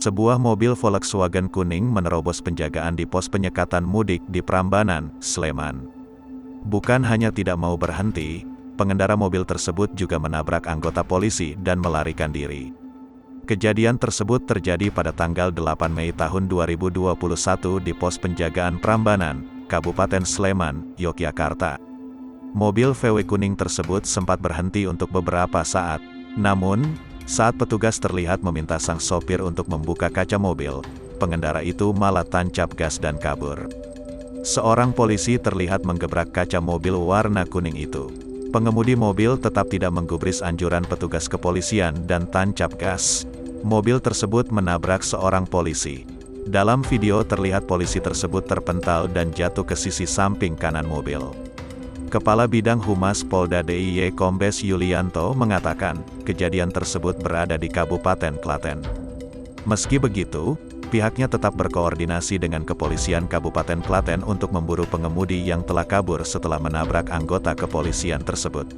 Sebuah mobil Volkswagen kuning menerobos penjagaan di pos penyekatan mudik di Prambanan, Sleman. Bukan hanya tidak mau berhenti, pengendara mobil tersebut juga menabrak anggota polisi dan melarikan diri. Kejadian tersebut terjadi pada tanggal 8 Mei tahun 2021 di pos penjagaan Prambanan, Kabupaten Sleman, Yogyakarta. Mobil VW kuning tersebut sempat berhenti untuk beberapa saat, namun, saat petugas terlihat meminta sang sopir untuk membuka kaca mobil, pengendara itu malah tancap gas dan kabur. Seorang polisi terlihat menggebrak kaca mobil warna kuning itu. Pengemudi mobil tetap tidak menggubris anjuran petugas kepolisian dan tancap gas. Mobil tersebut menabrak seorang polisi. Dalam video terlihat polisi tersebut terpental dan jatuh ke sisi samping kanan mobil. Kepala Bidang Humas Polda DIY Kombes Yulianto mengatakan, kejadian tersebut berada di Kabupaten Klaten. Meski begitu, pihaknya tetap berkoordinasi dengan kepolisian Kabupaten Klaten untuk memburu pengemudi yang telah kabur setelah menabrak anggota kepolisian tersebut.